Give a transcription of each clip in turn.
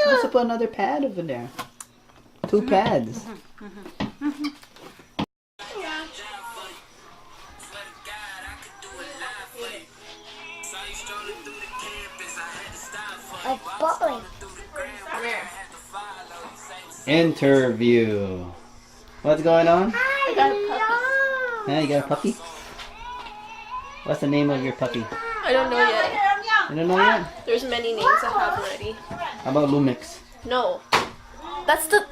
Supposed to put another pad over there. 2 pads. Interview. What's going on? I got a puppy. Yeah, you got a puppy? What's the name of your puppy? I don't know yet. You don't know yet? There's many names I have already. How about Lumix? No. That's the...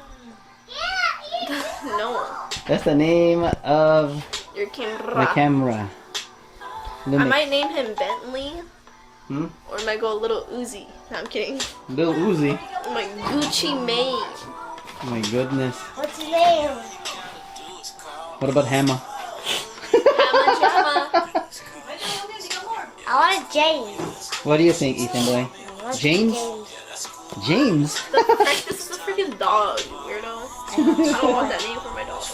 No. That's the name of Your camera. the camera. Lumix. I might name him Bentley. Hmm? Or I might go a little Uzi. No, I'm kidding. Lil Uzi. Oh my Gucci Mane. Oh my goodness. What's his name? What about Hammer? Hamma Jamma. I want a James. What do you think, Ethan boy? What's James? James? The frick, this is a freaking dog, you weirdo. I don't want that name for my dog.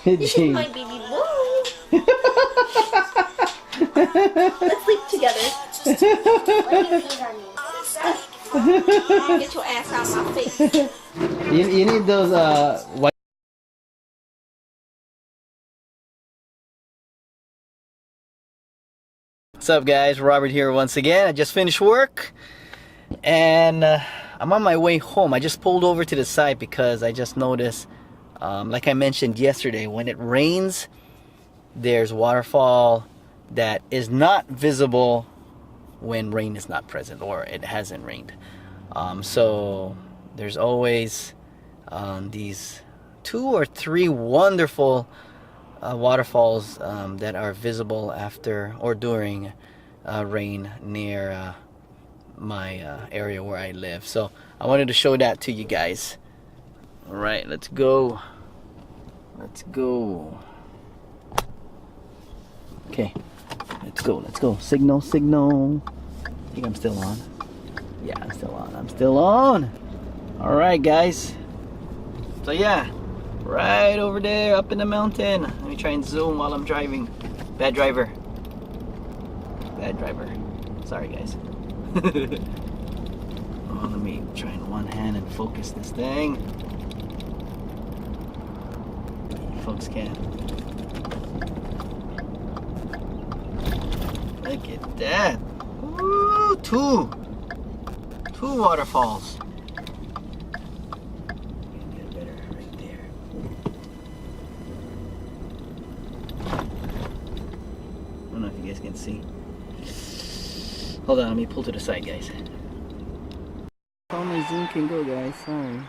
This is James. my baby boy. Let's sleep together. What do you feed on you? Get your ass out of my face. You need those white. What's up, guys? Robert here once again. I just finished work and I'm on my way home. I just pulled over to the side because I just noticed, like I mentioned yesterday, when it rains, there's waterfall that is not visible when rain is not present or it hasn't rained. So there's always these 2 or 3 wonderful waterfalls that are visible after or during rain near my area where I live. So I wanted to show that to you guys. All right, let's go. Let's go. Okay, let's go. Let's go. Signal, signal. I think I'm still on. Yeah, I'm still on. I'm still on. All right, guys. So yeah, right over there, up in the mountain. Let me try and zoom while I'm driving. Bad driver. Bad driver. Sorry, guys. Oh, let me try in one hand and focus this thing. Folks can. Look at that. Woo, 2 waterfalls. Get better right there. I don't know if you guys can see. Hold on, let me pull to the side, guys. How my zoom can go, guys. Sorry.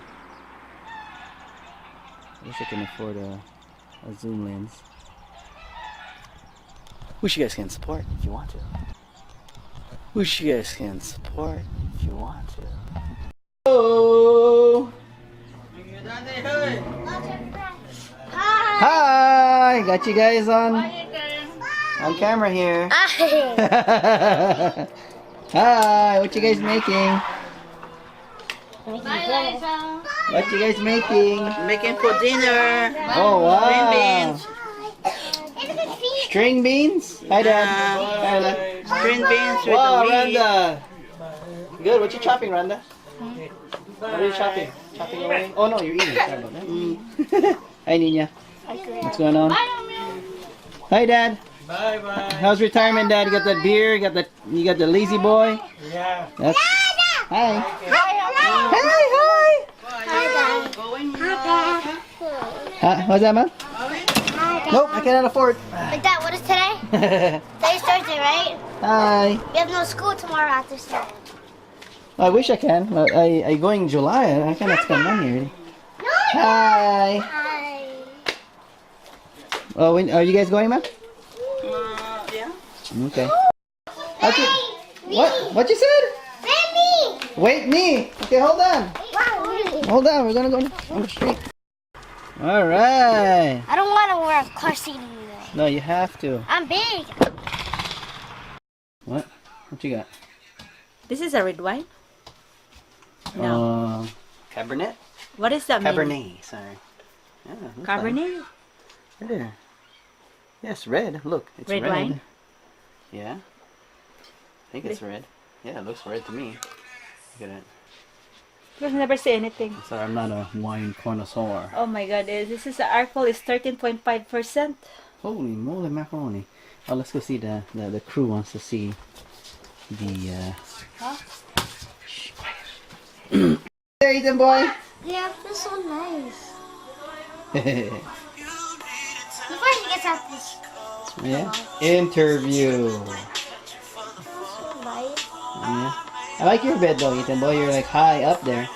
I wish I can afford a zoom lens. Wish you guys can support if you want to. Wish you guys can support if you want to. Hello! Hi! Got you guys on camera here. Hi! What you guys making? What you guys making? Making for dinner. Oh wow! Green beans. String beans? Hi, Dad. Hi, Dad. Green beans with Wow, the wheat. Randa. Good. What you chopping, Randa? What are you chopping? Chopping away? Oh no, you're eating. Sorry about that. Hi, Nina. What's going on? Hi, Dad. Bye bye. How's retirement, Dad? You got that beer? You got the lazy boy? Yeah. That's... Hi. Hi, hi. Going What's that, man? Nope, I cannot afford. Like that, what is today? Today's Thursday, right? Hi. We have no school tomorrow after school. I wish I can. But I going in July. I cannot spend money already. Hi. Hi. Oh, are you guys going, man? yeah. Okay. What you said? Wait me. Okay, hold on. Hold on. We're gonna go on the street. All right. I don't want to wear a car seat anymore. No, you have to. I'm big. What? What you got? This is a red wine? No. Cabernet? What is that mean? Cabernet, sorry. Yeah, looks Cabernet? Right there. Yes, red. Look, it's Red red. wine? Yeah. I think it's red. Yeah, it looks red to me. Look at it. I've never see anything. Sorry, I'm not a wine connoisseur. Oh my god, this is the alcohol is 13.5%. Holy moly macaroni. Oh, let's go see the crew wants to see the Shh, quiet. There, Ethan boy. Yeah, this is so nice. Before he gets out this Yeah. Interview. light. Yeah. I like your bed though, Ethan boy. You're like high up there.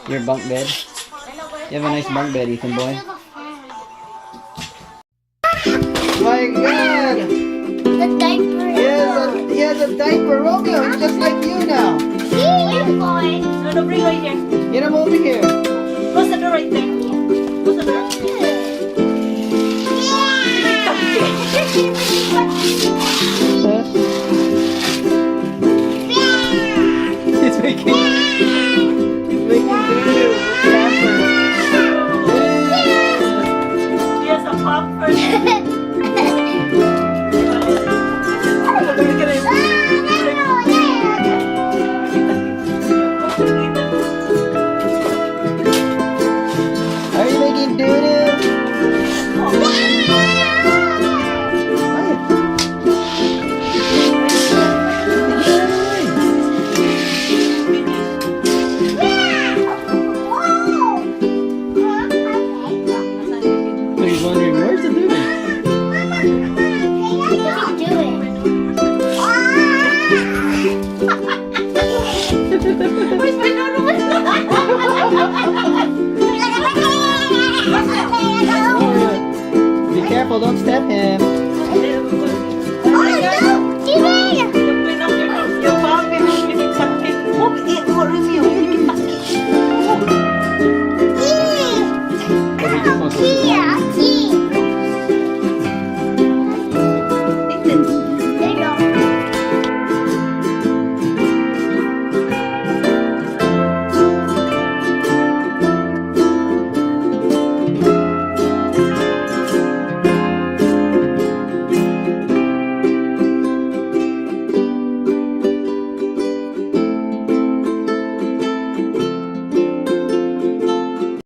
Your bunk bed. You have a nice bunk bed, Ethan boy. My God! The diaper. He has a diaper, Romeo. He's just like you now. Boy. No, bring right here. Get him over here. Close the door right there. Close the door. He's making video. Here's a pamper. Are you making doo-doo? So he's wondering, where's the doo-doo? Where's my noodle? Be careful, don't step him. Oh no!